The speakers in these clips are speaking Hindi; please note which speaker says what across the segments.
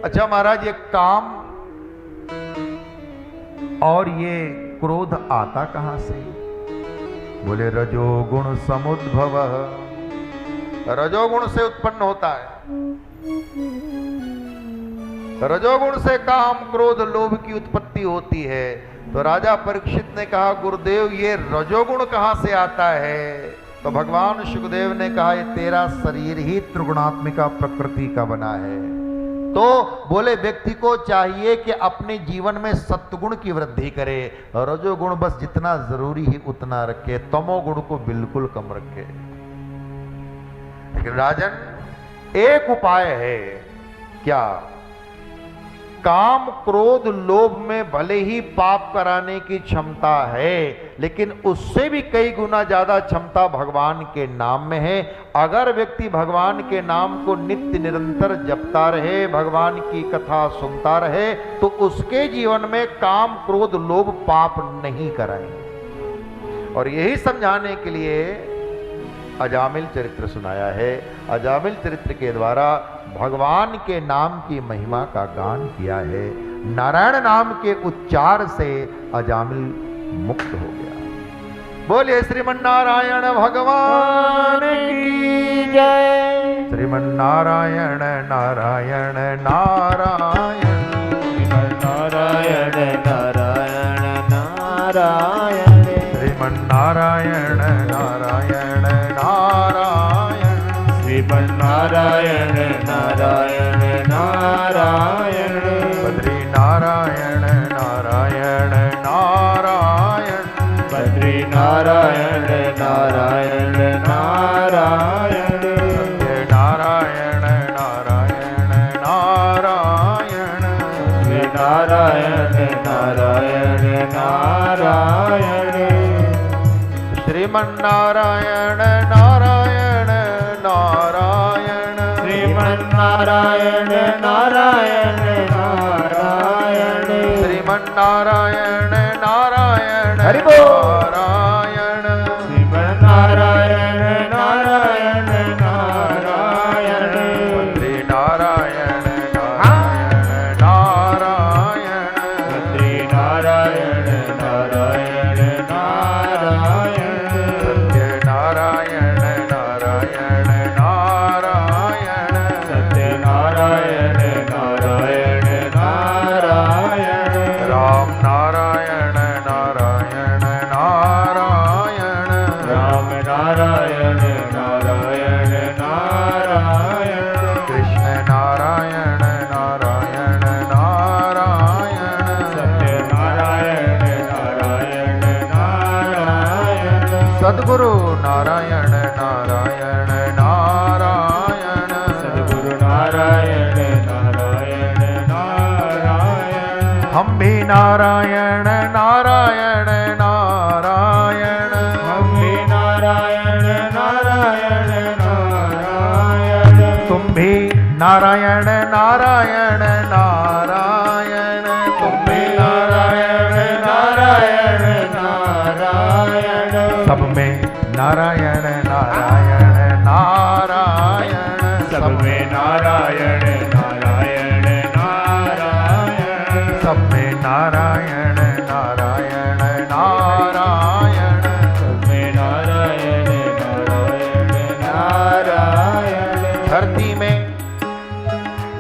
Speaker 1: अच्छा महाराज, ये काम और ये क्रोध आता कहां से? बोले रजोगुण समुद्भव, रजोगुण से उत्पन्न होता है। रजोगुण से काम क्रोध लोभ की उत्पत्ति होती है। तो राजा परीक्षित ने कहा गुरुदेव ये रजोगुण कहां से आता है? तो भगवान शुकदेव ने कहा ये तेरा शरीर ही त्रिगुणात्मिका प्रकृति का बना है। तो बोले व्यक्ति को चाहिए कि अपने जीवन में सत्गुण की वृद्धि करे, रजोगुण बस जितना जरूरी ही उतना रखे, तमोगुण को बिल्कुल कम रखे। लेकिन राजन एक उपाय है। क्या? काम क्रोध लोभ में भले ही पाप कराने की क्षमता है, लेकिन उससे भी कई गुना ज्यादा क्षमता भगवान के नाम में है। अगर व्यक्ति भगवान के नाम को नित्य निरंतर जपता रहे, भगवान की कथा सुनता रहे, तो उसके जीवन में काम क्रोध लोभ पाप नहीं कराएंगे। और यही समझाने के लिए अजामिल चरित्र सुनाया है। अजामिल चरित्र के द्वारा भगवान के नाम की महिमा का गान किया है। नारायण नाम के उच्चार से अजामिल मुक्त हो गया। बोलिए श्रीमन्नारायण भगवान की जय। श्रीमन्नारायण नारायण नारायण, नारायण नारायण नारायण, श्रीमन्नारायण नारायण नारायण, श्रीमन्नारायण नारायण नारायण, बद्री नारायण नारायण नारायण, बद्री नारायण नारायण नारायण, सत्य नारायण नारायण नारायण, नारायण नारायण नारायण, श्रीमन्नारायण नारायण नारायण, श्रीमन्नारायण नारायण नारायण, श्रीमन्नारायण नारायण हरि बोल, नारायण श्रीमन्नारायण नारायण नारायण, बद्री नारायण नारायण नारायण, बद्री नारायण नारायण नारायण, सत्य नारायण नारायण नारायण, सत्य नारायण नारायण नारायण, राम नारायण नारायण नारायण, राम नारायण नारायण नारायण, कृष्ण नारायण नारायण नारायण, सत्य नारायण नारायण नारायण, सद्गुरु नारायण नारायण नारायण, सद्गुरु नारायण नारायण नारायण, हम भी नारायण नारायण नारायण, हम भी नारायण नारायण नारायण, तुम भी नारायण नारायण नारायण, तुम भी नारायण नारायण नारायण, सब में नारायण नारायण नारायण, सब में नारायण नारायण नारायण, सब में नारायण नारायण नारायण, सब में नारायण नारायण नारायण, धरती में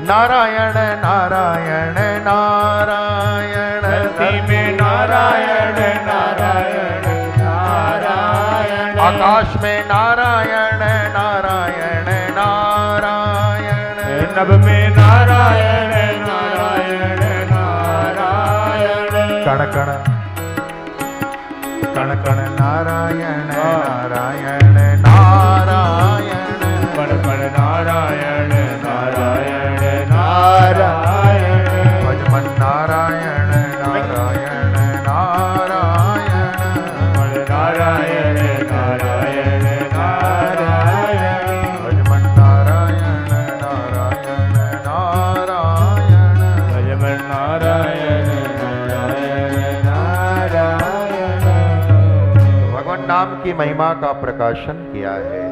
Speaker 1: नारायण नारायण नारायण, धरती में नारायण नारायण नारायण, आकाश में नारायण नारायण नारायण, नभ में नारायण नारायण नारायण, कण कण कण कण नारायण नारायण नारायण, कण कण नारायण नारायण नारायण, भजमन नारायण नारायण नारायण, नारायण नारायण नारायण, भजमन नारायण नारायण नारायण, भजमन नारायण नारायण नारायण। भगवान नाम की महिमा का प्रकाशन किया है।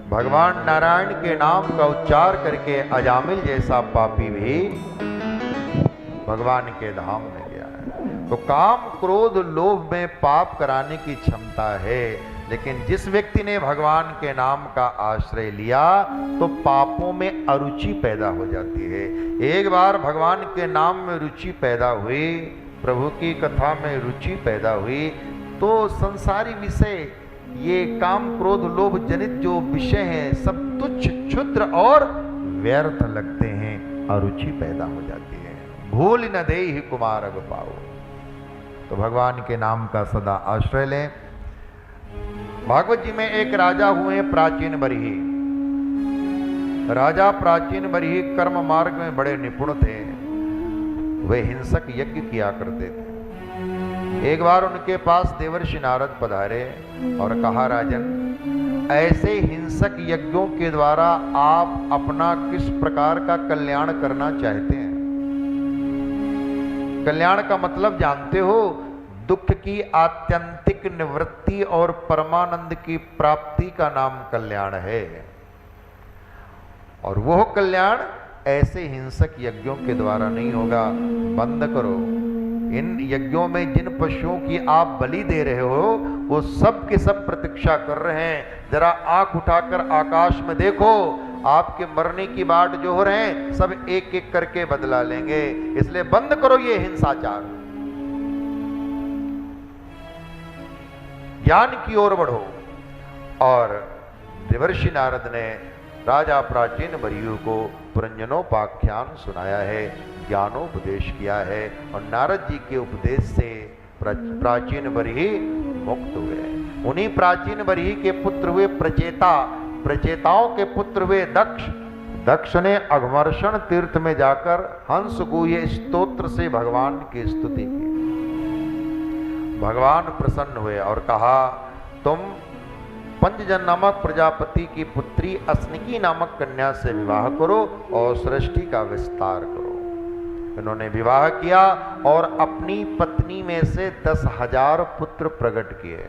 Speaker 1: भगवान नारायण के नाम का उच्चार करके अजामिल जैसा पापी भी भगवान के धाम में गया है। तो काम क्रोध लोभ में पाप कराने की क्षमता है, लेकिन जिस व्यक्ति ने भगवान के नाम का आश्रय लिया तो पापों में अरुचि पैदा हो जाती है। एक बार भगवान के नाम में रुचि पैदा हुई, प्रभु की कथा में रुचि पैदा हुई, तो संसारी विषय, ये काम क्रोध लोभ जनित जो विषय हैं, सब तुच्छ क्षुद्र और व्यर्थ लगते हैं, अरुचि पैदा हो जाती है। भूल न देहि कुमार अग पाओ। तो भगवान के नाम का सदा आश्रय लें। भागवत जी में एक राजा हुए प्राचीन बरही। राजा प्राचीन बरही कर्म मार्ग में बड़े निपुण थे। वे हिंसक यज्ञ किया करते थे। एक बार उनके पास देवर्षि नारद पधारे और कहा, राजन, ऐसे हिंसक यज्ञों के द्वारा आप अपना किस प्रकार का कल्याण करना चाहते हैं? कल्याण का मतलब जानते हो, दुख की आत्यंतिक निवृत्ति और परमानंद की प्राप्ति का नाम कल्याण है। और वह कल्याण ऐसे हिंसक यज्ञों के द्वारा नहीं होगा। बंद करो। इन यज्ञों में जिन पशुओं की आप बलि दे रहे हो, वो सब के सब प्रतीक्षा कर रहे हैं। जरा आंख उठाकर आकाश में देखो, आपके मरने की बाट जो हो रहे हैं, सब एक एक करके बदला लेंगे। इसलिए बंद करो ये हिंसाचार, ज्ञान की ओर बढ़ो। और देवर्षि नारद ने राजा प्राचीन बरयू को पुरंजनोपाख्यान सुनाया है, ज्ञानोपदेश किया है, और नारद जी के उपदेश से प्राचीन बरही मुक्त हुए। उन्हीं प्राचीन बरही के पुत्र हुए प्रचेता, प्रचेताओं के पुत्र हुए दक्ष। दक्ष ने अघमर्षण तीर्थ में जाकर हंस गुह्य स्तोत्र से भगवान की स्तुति की। भगवान प्रसन्न हुए और कहा, तुम पंचजन नामक प्रजापति की पुत्री अस्निकी नामक कन्या से विवाह करो और सृष्टि का विस्तार करो। इन्होंने विवाह किया और अपनी पत्नी में से 10,000 पुत्र प्रकट किए।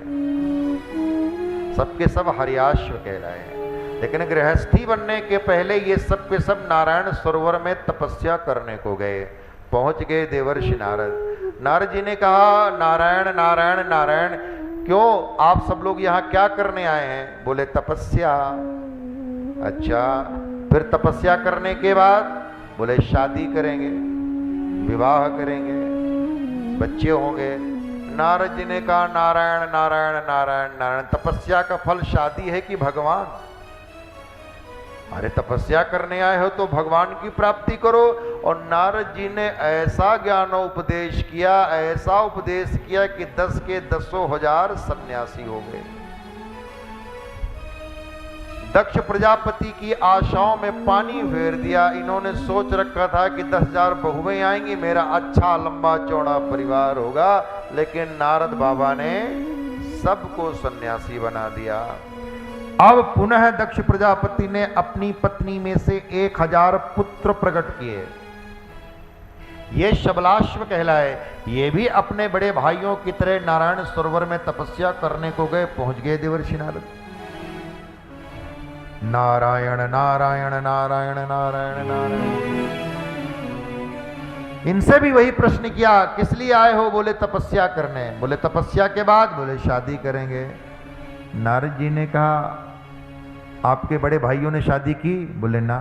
Speaker 1: सबके सब हरियाश्व कहलाए हैं। लेकिन गृहस्थी बनने के पहले ये सब के सब नारायण सरोवर में तपस्या करने को गए। पहुंच गए देवर्षि नारद। नारद जी ने कहा, नारायण नारायण नारायण, क्यों आप सब लोग यहाँ क्या करने आए हैं? बोले, तपस्या। अच्छा, फिर तपस्या करने के बाद? बोले, शादी करेंगे, विवाह करेंगे, बच्चे होंगे। नारद जी ने कहा, नारायण नारायण नारायण नारायण, तपस्या का फल शादी है कि भगवान? अरे तपस्या करने आए हो तो भगवान की प्राप्ति करो। और नारद जी ने ऐसा ज्ञानोपदेश किया, ऐसा उपदेश किया कि 10 के 10,000 सन्यासी हो गए। दक्ष प्रजापति की आशाओं में पानी फेर दिया। इन्होंने सोच रखा था कि 10,000 बहुएं आएंगी, मेरा अच्छा लंबा चौड़ा परिवार होगा, लेकिन नारद बाबा ने सबको सन्यासी बना दिया। अब पुनः दक्ष प्रजापति ने अपनी पत्नी में से 1,000 पुत्र प्रकट किए। ये शबलाश्व कहलाए। ये भी अपने बड़े भाइयों की तरह नारायण सरोवर में तपस्या करने को गए। पहुंच गए देवर्षि नारद। नारायण नारायण नारायण नारायण नारायण। इनसे भी वही प्रश्न किया, किस लिए आए हो? बोले, तपस्या करने। बोले, तपस्या के बाद? बोले, शादी करेंगे। नारद जी ने कहा, आपके बड़े भाइयों ने शादी की? बोले, ना।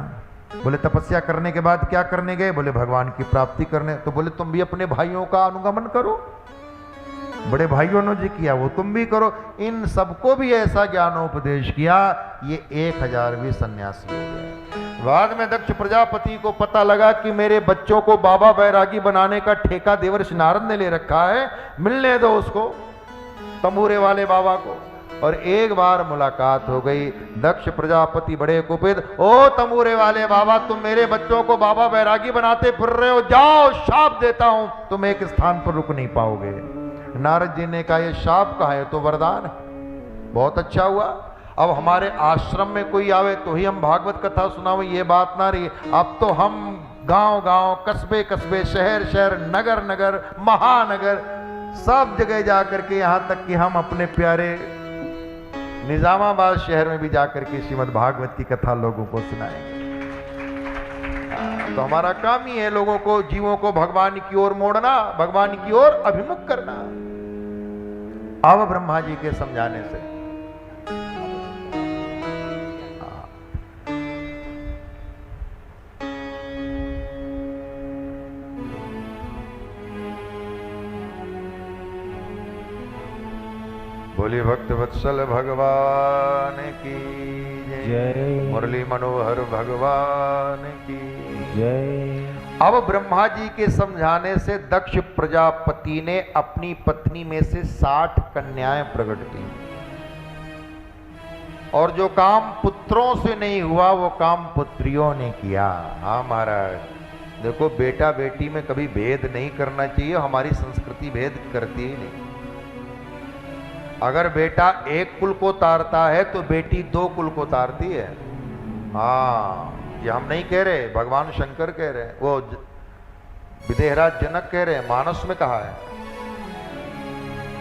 Speaker 1: बोले, तपस्या करने के बाद क्या करने गए? बोले, भगवान की प्राप्ति करने। तो बोले, तुम भी अपने भाइयों का अनुगमन करो, बड़े भाइयों ने जो किया वो तुम भी करो। इन सबको भी ऐसा ज्ञानोपदेश किया, ये 1,000 भी सन्यासी हो गए। बाद में दक्ष प्रजापति को पता लगा कि मेरे बच्चों को बाबा बैरागी बनाने का ठेका देवर्षि नारद ने ले रखा है, मिलने दो उसको, तंबूरे वाले बाबा को। और एक बार मुलाकात हो गई। दक्ष प्रजापति बड़े कुपित, ओ तंबूरे वाले बाबा, तुम मेरे बच्चों को बाबा बैरागी बनाते फिर रहे हो, जाओ, शाप देता हूं, तुम एक स्थान पर रुक नहीं पाओगे। नारद जी ने कहा, ये शाप कहा है? तो वरदान है। बहुत अच्छा हुआ। अब हमारे आश्रम में कोई आवे तो ही हम भागवत कथा सुनावे, ये बात ना रही। अब तो हम गांव गांव, कस्बे कस्बे, शहर शहर, नगर नगर, महानगर, सब जगह जा करके, यहां तक कि हम अपने प्यारे निजामाबाद शहर में भी जाकर के श्रीमद् भागवत की कथा लोगों को सुनाएंगे। तो हमारा काम ही है लोगों को, जीवों को भगवान की ओर मोड़ना, भगवान की ओर अभिमुख करना। अब ब्रह्मा जी के समझाने से बोली भक्त वत्सल भगवान की जय, मुरली मनोहर भगवान की जय। अब ब्रह्मा जी के समझाने से दक्ष प्रजापति ने अपनी पत्नी में से 60 कन्याएं प्रकट की, और जो काम पुत्रों से नहीं हुआ वो काम पुत्रियों ने किया। हाँ महाराज, देखो बेटा बेटी में कभी भेद नहीं करना चाहिए, हमारी संस्कृति भेद करती ही नहीं। अगर बेटा एक कुल को तारता है तो बेटी 2 कुल को तारती है। हाँ, ये हम नहीं कह रहे, भगवान शंकर कह रहे हैं, वो विदेहराज जनक कह रहे हैं, मानस में कहा है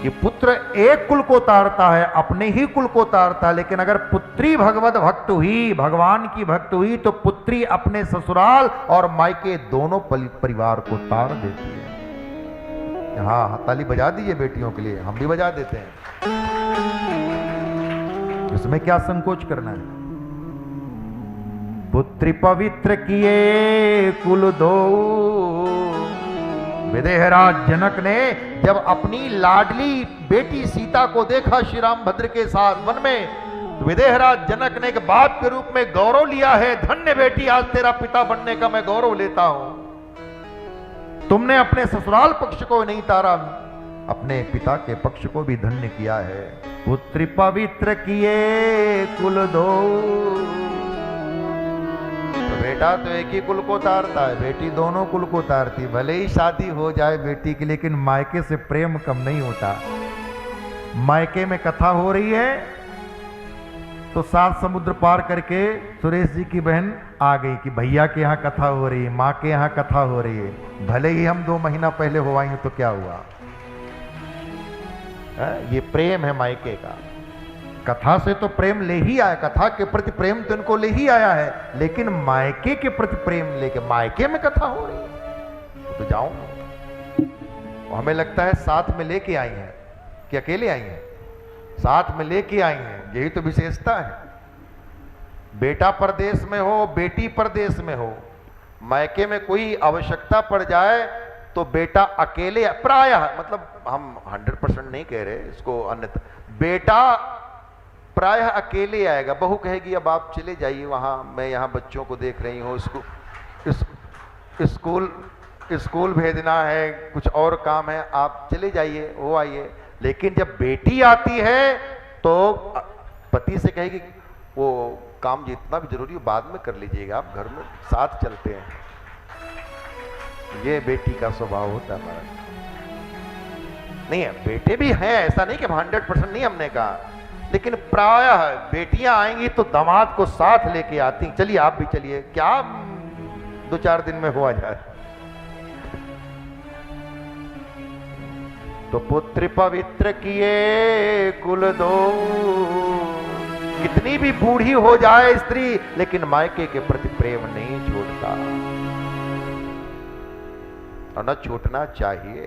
Speaker 1: कि पुत्र एक कुल को तारता है, अपने ही कुल को तारता है, लेकिन अगर पुत्री भगवत भक्त हुई, भगवान की भक्त हुई, तो पुत्री अपने ससुराल और मायके दोनों परिवार को तार देती है। हाँ, ताली बजा दीजिए बेटियों के लिए, हम भी बजा देते हैं। इसमें क्या संकोच करना है। पुत्री पवित्र किए कुल दो। विदेहराज जनक ने जब अपनी लाडली बेटी सीता को देखा श्री रामभद्र के साथ वन में, तो विदेहराज जनक ने एक बाप के रूप में गौरव लिया है, धन्य बेटी, आज तेरा पिता बनने का मैं गौरव लेता हूं। तुमने अपने ससुराल पक्ष को नहीं तारा, अपने पिता के पक्ष को भी धन्य किया है। पुत्री पवित्र किए कुल दो। तो बेटा तो एक ही कुल को तारता है, बेटी दोनों कुल को तारती। भले ही शादी हो जाए बेटी की, लेकिन मायके से प्रेम कम नहीं होता। मायके में कथा हो रही है तो 7 समुद्र पार करके सुरेश जी की बहन आ गई कि भैया के यहाँ कथा हो रही है, माँ के यहाँ कथा हो रही है। भले ही हम 2 महीना पहले हो आई तो क्या हुआ है? ये प्रेम है मायके का। कथा से तो प्रेम ले ही आया, कथा के प्रति प्रेम तो इनको ले ही आया है, लेकिन मायके के प्रति प्रेम लेके, मायके में कथा हो रही है तो जाऊं। हमें लगता है साथ में लेके आई हैं कि अकेले आई हैं, साथ में लेके आई हैं, यही तो विशेषता है। बेटा परदेश में हो, बेटी परदेश में हो, मायके में कोई आवश्यकता पड़ जाए तो बेटा अकेले, प्रायः, मतलब हम 100% नहीं कह रहे इसको, अन्यथा बेटा प्रायः अकेले आएगा। बहू कहेगी अब आप चले जाइए वहां, मैं यहाँ बच्चों को देख रही हूँ, स्कूल भेजना है, कुछ और काम है, आप चले जाइए, वो आइए। लेकिन जब बेटी आती है तो पति से कहेगी वो काम जितना भी जरूरी हो बाद में कर लीजिएगा, आप घर में साथ चलते हैं। ये बेटी का स्वभाव होता है हमारा। नहीं है, बेटे भी हैं, ऐसा नहीं कि 100% नहीं हमने कहा, लेकिन प्रायः बेटियां आएंगी तो दामाद को साथ लेके आती, चलिए आप भी चलिए, क्या 2-4 दिन में हुआ जाए। तो पुत्र पवित्र किए कुल दो। कितनी भी बूढ़ी हो जाए स्त्री, लेकिन मायके के प्रति प्रेम नहीं छोड़ता, और न छूटना चाहिए।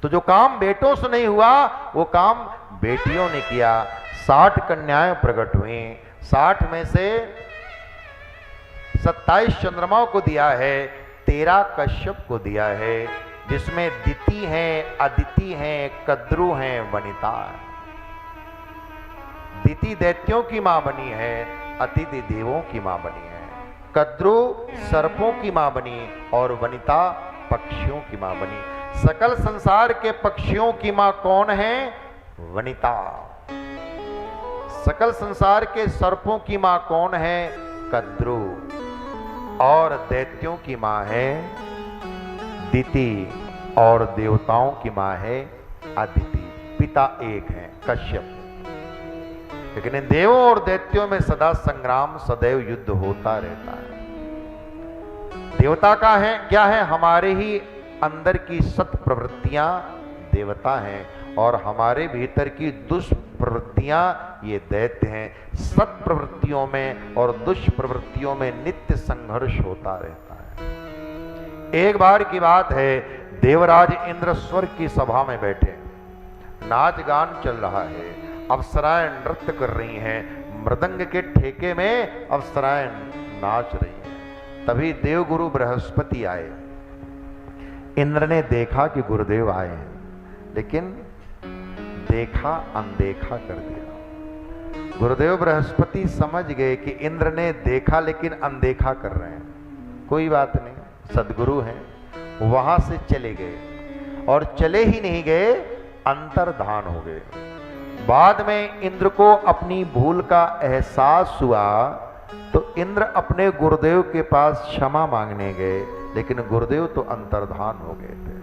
Speaker 1: तो जो काम बेटों से नहीं हुआ वो काम बेटियों ने किया। 60 कन्याएं प्रकट हुई, 60 में से 27 चंद्रमाओं को दिया है, 13 कश्यप को दिया है, जिसमें दिति हैं, अदिति हैं, कद्रु हैं, वनिता। दिति दैत्यों की मां बनी है, अदिति देवों की मां बनी है, कद्रु सर्पों की मां बनी और वनिता पक्षियों की मां बनी। सकल संसार के पक्षियों की मां कौन है? वनिता। सकल संसार के सर्पों की मां कौन है? कद्रु। और दैत्यों की मां है दिति, और देवताओं की मां है अदिति। पिता एक है, कश्यप। लेकिन इन देवों और दैत्यों में सदा संग्राम, सदैव युद्ध होता रहता है। देवता का है क्या है? हमारे ही अंदर की सत प्रवृत्तियां देवता हैं, और हमारे भीतर की दुष्प्रवृत्तियां ये दैत्य हैं। सत प्रवृत्तियों में और दुष्प्रवृत्तियों में नित्य संघर्ष होता रहता है। एक बार की बात है, देवराज इंद्र स्वर्ग की सभा में बैठे, नाच गान चल रहा है, अप्सराएं नृत्य कर रही हैं, मृदंग के ठेके में अप्सराएं नाच रही हैं। तभी देवगुरु बृहस्पति आए। इंद्र ने देखा कि गुरुदेव आए हैं, लेकिन देखा अनदेखा कर दिया। गुरुदेव बृहस्पति समझ गए कि इंद्र ने देखा लेकिन अनदेखा कर रहे हैं, कोई बात नहीं, सदगुरु हैं। वहां से चले गए, और चले ही नहीं गए, अंतर्धान हो गए। बाद में इंद्र को अपनी भूल का एहसास हुआ तो इंद्र अपने गुरुदेव के पास क्षमा मांगने गए, लेकिन गुरुदेव तो अंतर्धान हो गए थे।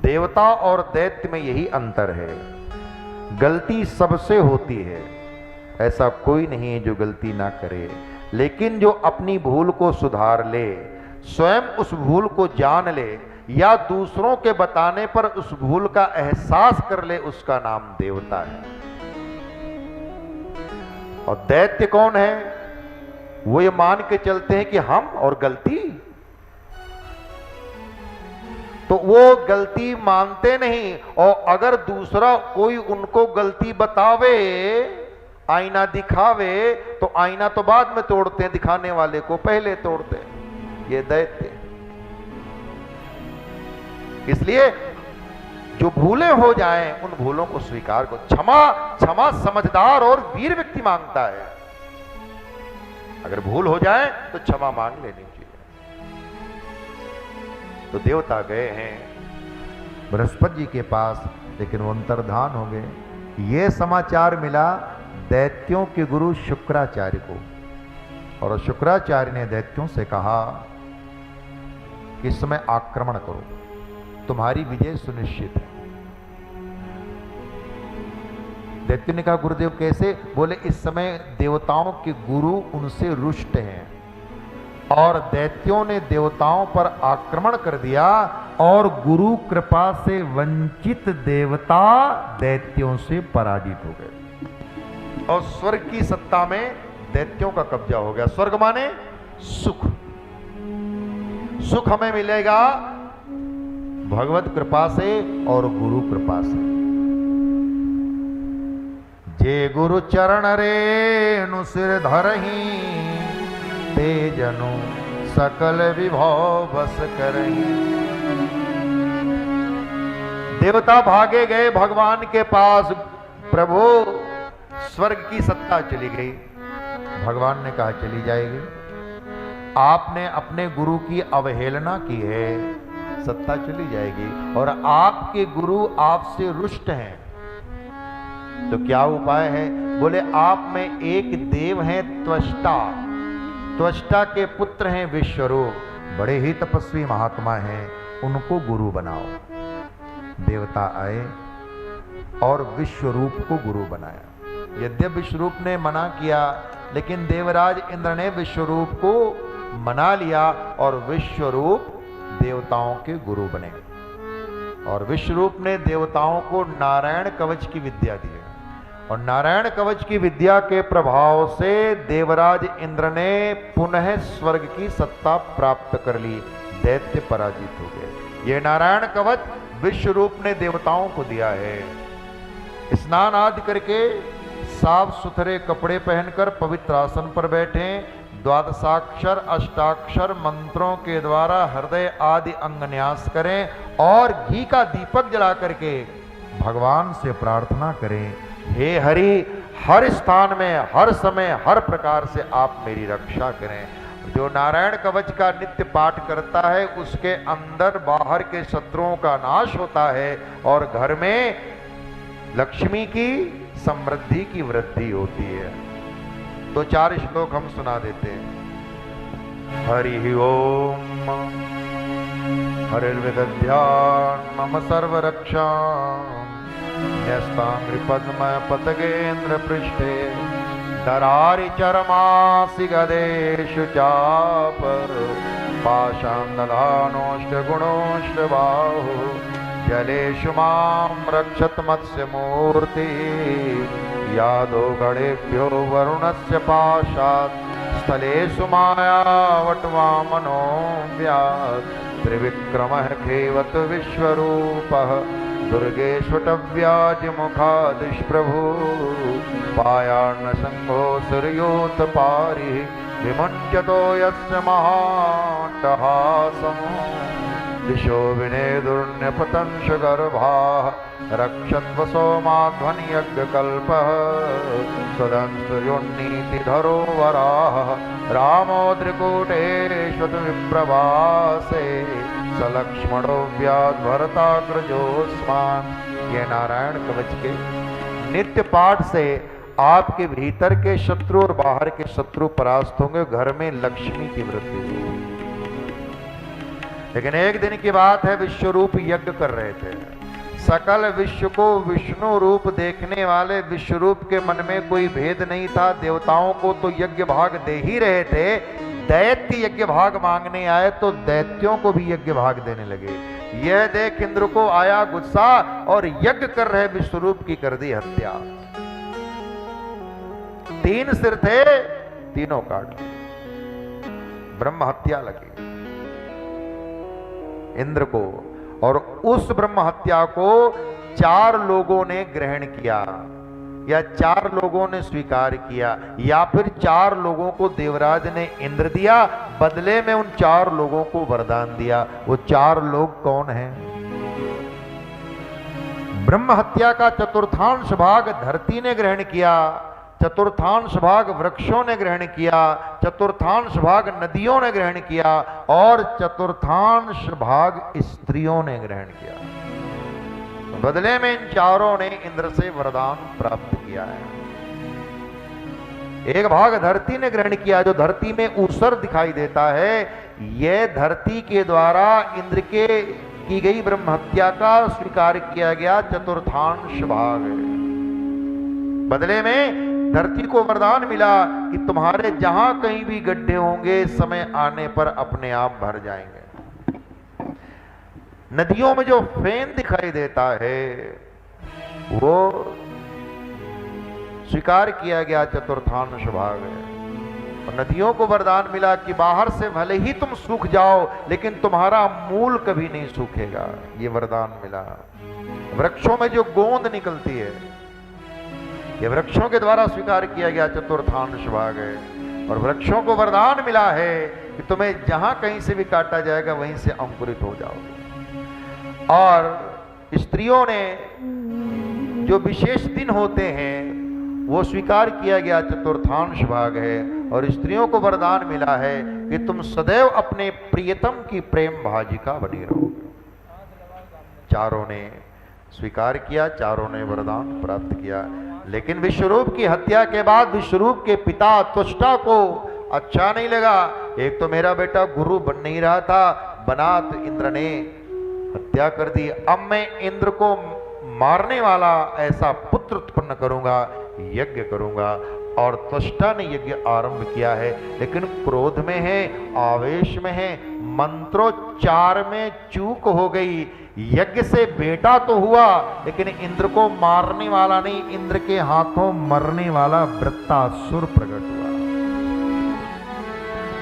Speaker 1: देवता और दैत्य में यही अंतर है, गलती सबसे होती है, ऐसा कोई नहीं है जो गलती ना करे, लेकिन जो अपनी भूल को सुधार ले, स्वयं उस भूल को जान ले या दूसरों के बताने पर उस भूल का एहसास कर ले, उसका नाम देवता है। और दैत्य कौन है? वो ये मान के चलते हैं कि हम और गलती, तो वो गलती मानते नहीं, और अगर दूसरा कोई उनको गलती बतावे, आईना दिखावे, तो आईना तो बाद में तोड़ते हैं, दिखाने वाले को पहले तोड़ते हैं। ये दैत्य। इसलिए जो भूलें हो जाएं, उन भूलों को स्वीकार करो। क्षमा समझदार और वीर व्यक्ति मांगता है। अगर भूल हो जाए तो क्षमा मांग लेनी चाहिए। तो देवता गए हैं बृहस्पति जी के पास, लेकिन वो अंतर्धान हो गए। ये समाचार मिला दैत्यों के गुरु शुक्राचार्य को, और शुक्राचार्य ने दैत्यों से कहा कि इस समय आक्रमण करो, तुम्हारी विजय सुनिश्चित है। दैत्य ने कहा गुरुदेव कैसे? बोले इस समय देवताओं के गुरु उनसे रुष्ट हैं, और दैत्यों ने देवताओं पर आक्रमण कर दिया, और गुरु कृपा से वंचित देवता दैत्यों से पराजित हो गए, और स्वर्ग की सत्ता में दैत्यों का कब्जा हो गया। स्वर्ग माने सुख। सुख हमें मिलेगा भगवत कृपा से और गुरु कृपा से। जे गुरु चरण रेणु सिर धरही, ते जनु सकल विभव बस करही। देवता भागे गए भगवान के पास, प्रभु स्वर्ग की सत्ता चली गई। भगवान ने कहा चली जाएगी, आपने अपने गुरु की अवहेलना की है, सत्ता चली जाएगी, और आपके गुरु आपसे रुष्ट हैं, तो क्या उपाय है? बोले आप में एक देव हैं त्वष्टा, त्वष्टा के पुत्र हैं विश्वरूप, बड़े ही तपस्वी महात्मा हैं, उनको गुरु बनाओ। देवता आए और विश्वरूप को गुरु बनाया। यद्यपि विश्वरूप ने मना किया, लेकिन देवराज इंद्र ने विश्वरूप को मना लिया, और विश्वरूप देवताओं के गुरु बने। और विश्वरूप ने देवताओं को नारायण कवच की विद्या दी, और नारायण कवच की विद्या के प्रभाव से देवराज इंद्र ने पुनः स्वर्ग की सत्ता प्राप्त कर ली, दैत्य पराजित हो गए। ये नारायण कवच विश्वरूप ने देवताओं को दिया है। स्नान आदि करके साफ सुथरे कपड़े पहनकर पवित्र आसन पर बैठे, द्वादशाक्षर अष्टाक्षर मंत्रों के द्वारा हृदय आदि अंग न्यास करें, और घी का दीपक जला करके भगवान से प्रार्थना करें, हे हरि हर स्थान में हर समय हर प्रकार से आप मेरी रक्षा करें। जो नारायण कवच का नित्य पाठ करता है, उसके अंदर बाहर के शत्रुओं का नाश होता है, और घर में लक्ष्मी की समृद्धि की वृद्धि होती है। तो 4 श्लोक हम सुना देते हैं। हरि ओम हरिर्विदध्यान् मम सर्वरक्षा, न्यस्तांग्रि पद्म पतगेन्द्र पृष्ठे, दरारि चरमासि गदेषु चाप, पाशां दधानोऽष्ट गुणोऽष्ट बाहु, जलेषु मां रक्षत मत्स्यमूर्ति यादो गणेभ्यो वरुणस्य पाशात् स्थलेषु मायावटवामनो व्यात् त्रिविक्रमः खेवत विश्वरूपः दुर्गेष्वटव्याजमुखादिष्प्रभु पायार्णसंघो सूर्योत्पारिः विमुञ्चतो यस्य महाट्टहासम् दिशो विनेदुर्न्यपतंशगर्भाः रक्षत्वसो माध्वनियज्ञकल्पः सदंस्तुर्योन्नीतिधरो वराः रामो त्रिकूटेष्वत विप्रवासे सलक्ष्मणो व्याद्भरताग्रजोस्मान्। ये नारायण कवच के नित्य पाठ से आपके भीतर के शत्रु और बाहर के शत्रु परास्त होंगे, घर में लक्ष्मी की वृद्धि होगी। लेकिन एक दिन की बात है, विश्वरूप यज्ञ कर रहे थे। सकल विश्व को विष्णु रूप देखने वाले विश्वरूप के मन में कोई भेद नहीं था। देवताओं को तो यज्ञ भाग दे ही रहे थे, दैत्य यज्ञ भाग मांगने आए तो दैत्यों को भी यज्ञ भाग देने लगे। यह देख इंद्र को आया गुस्सा और यज्ञ कर रहे विश्वरूप की कर दी हत्या। 3 सिर थे, तीनों काट दिए, ब्रह्म हत्या लगी इंद्र को। और उस ब्रह्म हत्या को 4 लोगों ने ग्रहण किया, या 4 लोगों ने स्वीकार किया, या फिर 4 लोगों को देवराज ने इंद्र दिया, बदले में उन 4 लोगों को वरदान दिया। वो 4 लोग कौन हैं? ब्रह्म हत्या का चतुर्थांश भाग धरती ने ग्रहण किया, चतुर्थांश भाग वृक्षों ने ग्रहण किया, चतुर्थांश भाग नदियों ने ग्रहण किया और चतुर्थांश भाग स्त्रियों ने ग्रहण किया। बदले में इन 4 ने इंद्र से वरदान प्राप्त किया है। एक भाग धरती ने ग्रहण किया, जो धरती में ऊसर दिखाई देता है, यह धरती के द्वारा इंद्र के की गई ब्रह्म हत्या का स्वीकार किया गया चतुर्थांश भाग। बदले में धरती को वरदान मिला कि तुम्हारे जहां कहीं भी गड्ढे होंगे समय आने पर अपने आप भर जाएंगे। नदियों में जो फेन दिखाई देता है वो स्वीकार किया गया चतुर्थांश भाग है। और नदियों को वरदान मिला कि बाहर से भले ही तुम सूख जाओ लेकिन तुम्हारा मूल कभी नहीं सूखेगा, ये वरदान मिला। वृक्षों में जो गोंद निकलती है, ये वृक्षों के द्वारा स्वीकार किया गया चतुर्थांश भाग है। और वृक्षों को वरदान मिला है कि तुम्हें जहां कहीं से भी काटा जाएगा वहीं से अंकुरित हो जाओगे। और स्त्रियों ने जो विशेष दिन होते हैं वो स्वीकार किया गया चतुर्थांश भाग है। और स्त्रियों को वरदान मिला है कि तुम सदैव अपने प्रियतम की प्रेम भाजिका बनी रहोगे। 4 ने स्वीकार किया, 4 ने वरदान प्राप्त किया। लेकिन विश्वरूप की हत्या के बाद विश्वरूप के पिता त्वष्टा को अच्छा नहीं लगा। एक तो मेरा बेटा गुरु बन नहीं रहा था, बना तो इंद्र ने हत्या कर दी। अब मैं इंद्र को मारने वाला ऐसा पुत्र उत्पन्न करूंगा, यज्ञ करूंगा। और त्वष्टा ने यज्ञ आरंभ किया है, लेकिन क्रोध में है, आवेश में है, मंत्रोच्चार में चूक हो गई। यज्ञ से बेटा तो हुआ लेकिन इंद्र को मारने वाला नहीं, इंद्र के हाथों मरने वाला वृत्तासुर प्रकट हुआ।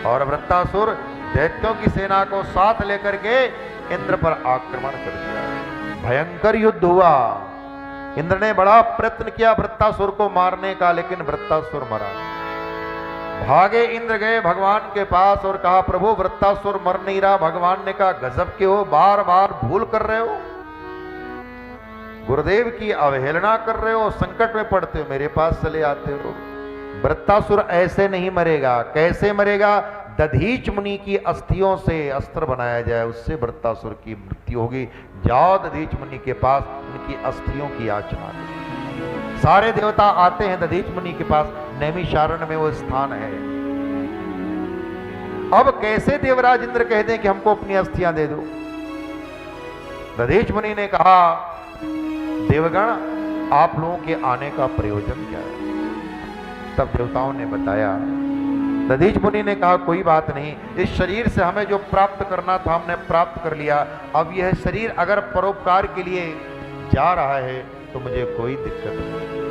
Speaker 1: और वृत्तासुर दैत्यों की सेना को साथ लेकर के इंद्र पर आक्रमण कर दिया। भयंकर युद्ध हुआ। इंद्र ने बड़ा प्रयत्न किया वृत्तासुर को मारने का, लेकिन वृत्तासुर मरा। भागे इंद्र गए भगवान के पास और कहा, प्रभु वृत्तासुर मर नहीं रहा। भगवान ने कहा, गजब के हो, बार बार भूल कर रहे हो, गुरुदेव की अवहेलना कर रहे हो, संकट में पड़ते हो, मेरे पास चले आते हो। वृत्तासुर ऐसे नहीं मरेगा। कैसे मरेगा? दधीच मुनि की अस्थियों से अस्त्र बनाया जाए, उससे वृत्तासुर की मृत्यु होगी। जाओ दधीच मुनि के पास, उनकी अस्थियों की याचना करो। सारे देवता आते हैं दधीच मुनि के पास, नैमिषारण्य में वो स्थान है। अब कैसे देवराज इंद्र कह दें कि हमको अपनी अस्थियां दे दो? दधीच मुनि ने कहा, देवगण आप लोगों के आने का प्रयोजन क्या है? तब देवताओं ने बताया दधीच मुनि ने कहा कोई बात नहीं, इस शरीर से हमें जो प्राप्त करना था हमने प्राप्त कर लिया, अब यह शरीर अगर परोपकार के लिए जा रहा है तो मुझे कोई दिक्कत नहीं।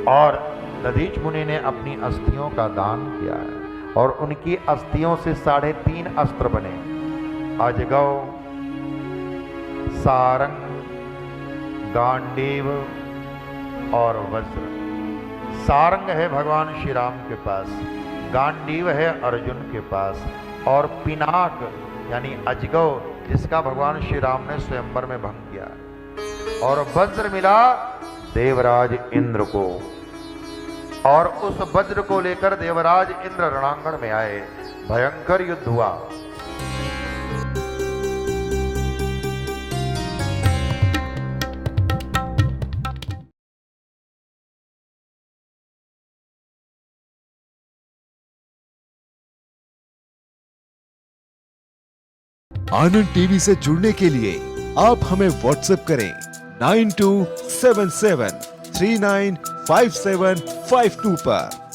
Speaker 1: और दधीच मुनि ने अपनी अस्थियों का दान किया है और उनकी अस्थियों से 3.5 अस्त्र बने, अजगौ, सारंग, गांडीव और वज्र। सारंग है भगवान श्री राम के पास, गांडीव है अर्जुन के पास, और पिनाक यानी अजगौ जिसका भगवान श्री राम ने स्वयंवर में भंग किया, और वज्र मिला देवराज इंद्र को, और उस वज्र को लेकर देवराज इंद्र रणांगण में आए, भयंकर युद्ध हुआ।
Speaker 2: आनंद टीवी से जुड़ने के लिए आप हमें व्हाट्सएप करें 9277395752 पर।